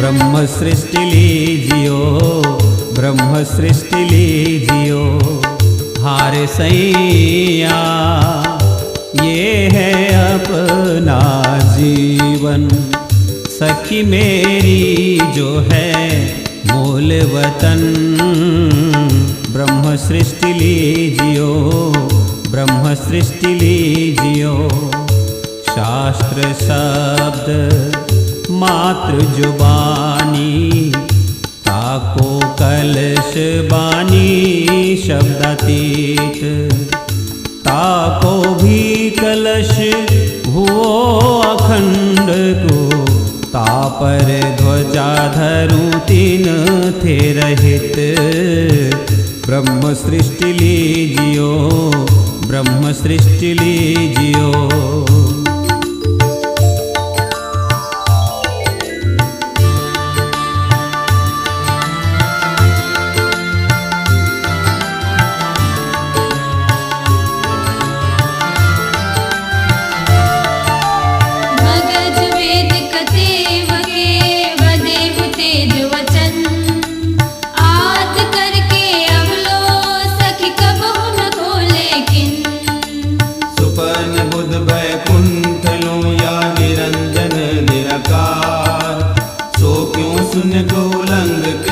ब्रह्म सृष्टि लीजियो, ब्रह्म सृष्टि लीजियो। हार सैया ये है अपना जीवन, सखी मेरी जो है मूल वतन। ब्रह्म सृष्टि लीजियो, ब्रह्म सृष्टि लीजियो। शास्त्र शब्द मात्र जुबानी, ताको कलश बानी शब्दातीत। ताको भी कलश हुओ अखंड को, तापर ध्वजा धरूं तीन थे रहित। ब्रह्म सृष्टि लीजियो, ब्रह्म सृष्टि लीजियो।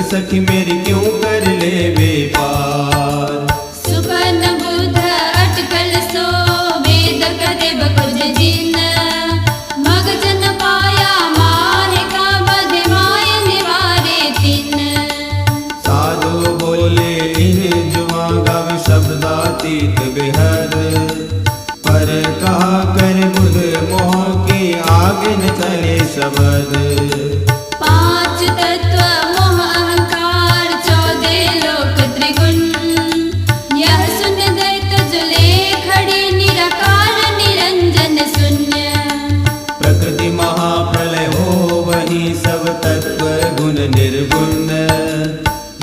सखी मेरी क्यों कर ले बेपार। सुपन बुध अटकल सो वेद कदे बकुज जिन। मगज न पाया माहे का बध माय निवारे तिन। साधु बोले इन जुआ गावे शब्दातीत बेहद। पर कहा कर बुध मोह के आगे न चले शब्द। पांच तत्व सब तत्व गुण निर्गुण।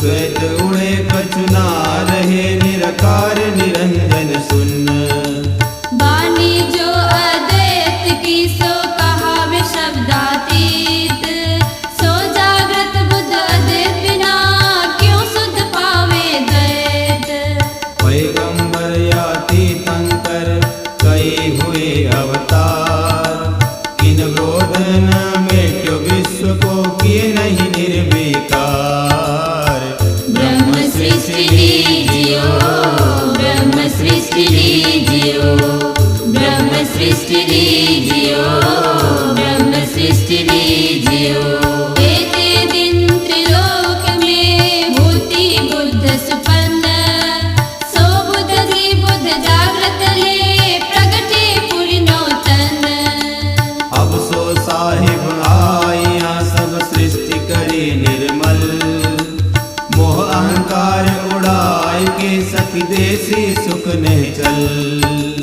द्वैत उड़े कछु ना रहे, निराकार निरंजन सुन्न। वाणी जो अद्वैत की सो कहावे शब्दातीत। सो जागृत बुद्ध अद्वैत बिना क्यों सुध पावे द्वैत। पैगंबर या तीर्थंकर कई हुए अवतार। किन बोधन विश्व को किए नहीं निर्विकार। ब्रह्म सृष्टि लीजियो, ब्रह्म सृष्टि लीजियो। ब्रह्म सृष्टि लीजियो, ब्रह्म सृष्टि लीजियो। एते दिन त्रिलोक में भूति बुद्ध सुपन्न। सो बुद्ध जी बुद्ध जागृत ले प्रगटे पुरिनोतन। अब सो साहिब सृष्टि करे निर्मल। मोह अहंकार उड़ाए के सखी देसी सुख ने चल।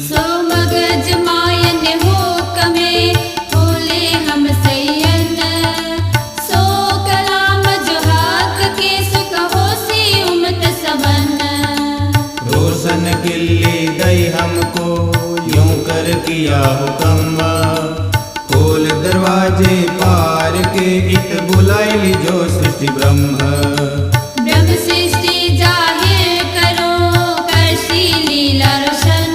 सो मगज मायन हो कमे बोले हम सैयन। सो कलाम जो हाक के सुख हो सी उमत सबन। रोशन किल्ली गई हमको यूं कर किया हुक्म। खोल दरवाजे पार के इत बुलाई जो सृष्टि ब्रह्म। ब्रह्म सृष्टि जाहिर करो करसी लीला रोशन।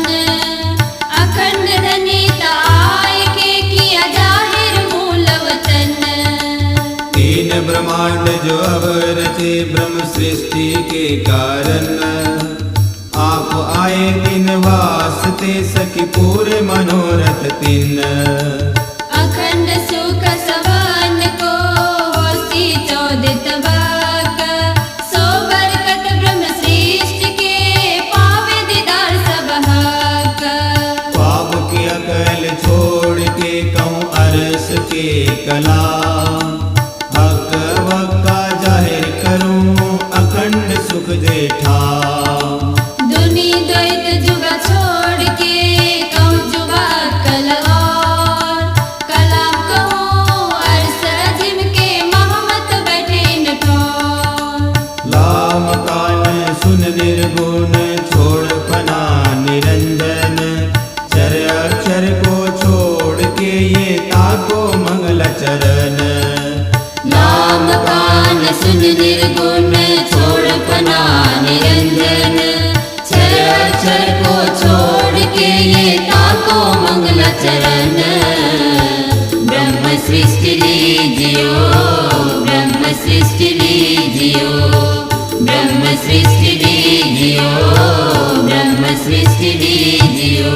अखंड धनिता आय के किया जाहिर मूल वतन। तीन ब्रह्मांड जो अब रचे ब्रह्म सृष्टि के कारण। आप आए दिन वास्ते सखी पूरे मनोरथ तीन। अखंड सुख सवन को होसी चौदित बाक। सो बरकत ब्रह्म सृष्टि के पावे दीदार सब हक। पाप की अकल छोड़ के कहूँ अरस के कलाम। हक वक्का जाहिर करूँ अखंड सुख जेठा। दुनी द्वैत जुगा छोड़ के कहूँ जुगा कल और। कलाम कहूँ अरस अजिम के मोहम्मद बैठे न ठोर। लाम कान सुन निर्गुण छोड़ फना निरंजन। चर अक्षर को छोड़ के ये ताको मंगल चरण। नाम लीजियो, ब्रह्म सृष्टि लीजियो, ब्रह्म सृष्टि लीजियो, ब्रह्म सृष्टि लीजियो।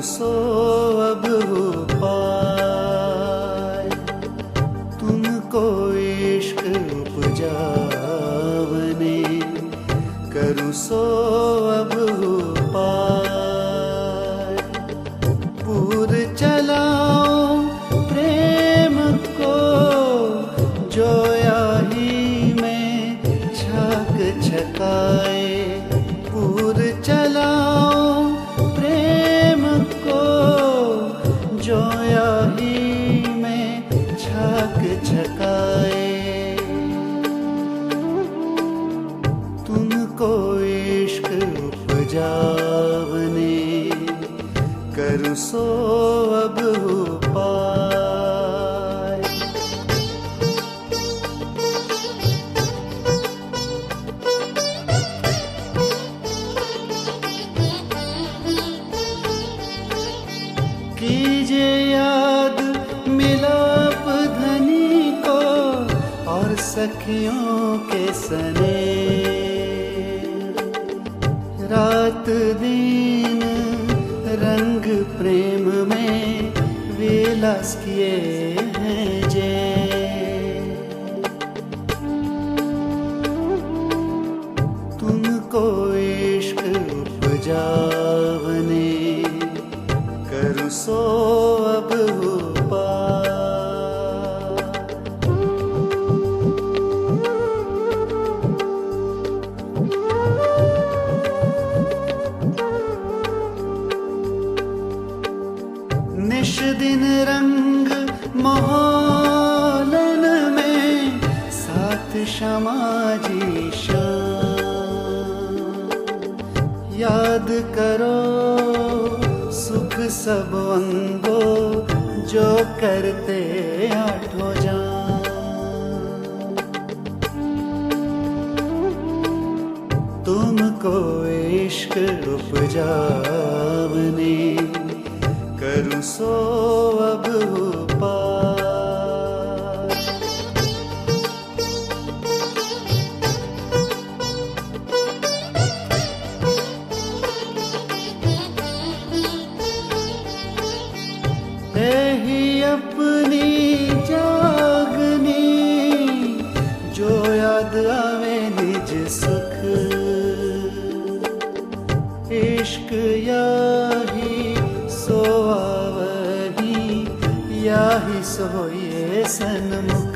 सो अब हो पाए, तुमको इश्क उपजावने करूँ सो अब हो पाए। पूर चलाओ प्रेम को जोया ही में छाक छकाए, पूर चलाओ प्रेम को जोया ही में छाक छकाए। तुमको इश्क उपजावने करूँ सो अब हो पाए। सखियों के सने, रात दिन रंग प्रेम में विलास किए हैं जे। तुमको इश्क उपजावने करूँ सो अब हो पार। निश दिन रंग मोहलन में साथ क्षमा जी शान। याद करो सुख सब अंगो जो करते आठों जान। तुमको इश्क उपजावने करूँ सो अब हो पार। ही अपनी जागनी जो याद आवे निज सुख। इश्क याही सोआवही याही सोये सन्मुख।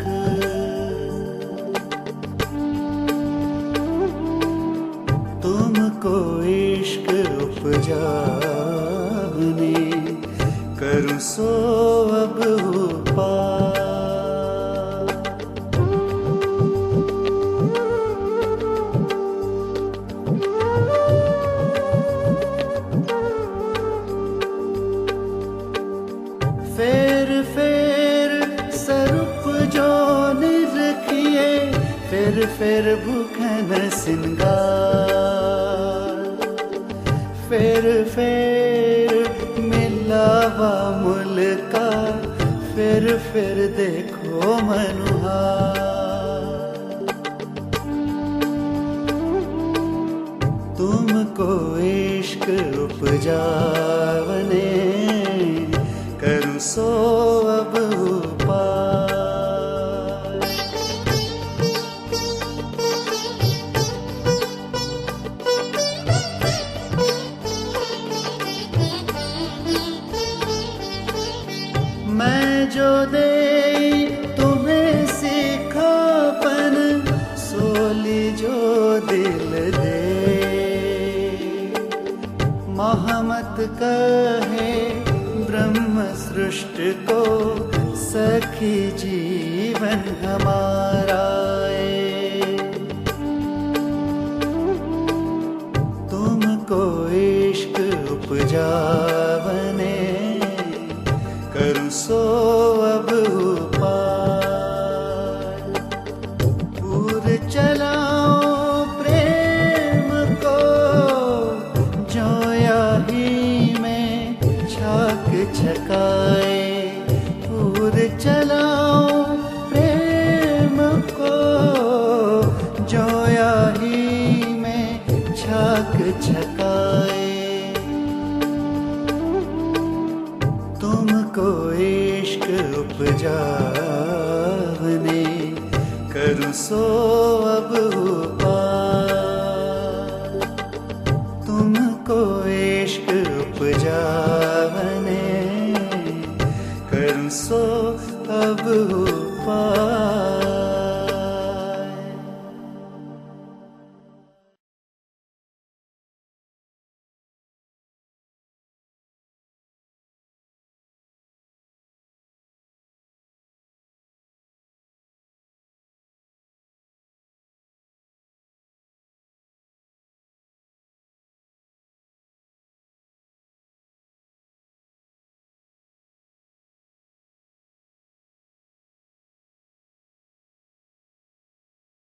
तुमको इश्क उपजावने करूँ सो अब हो पार। फेर फेर सरूप जो निरखिए, फेर फेर भूखन सिंगार। फेर फेर मिलावा मुल्का, फिर देखो मनुहार। तुमको इश्क उपजावने करूँ सो अब पार। मैं जो दे तुम्हें सिखापन, सोली जो दिल दे। महमत कहे ब्रह्म सृष्टि को, सखी जीवन हमारा तुमको इश्क उपजावने करूँ सो अब पार। पूर चलाओ प्रेम को जोया ही में छाक छकाए। पूर चलाओ प्रेम को जोया ही में छाक छकाए। तुमको इश्क उपजावने करूँ सो अब पार। तुमको इश्क उपजावने करूँ सो अब पार।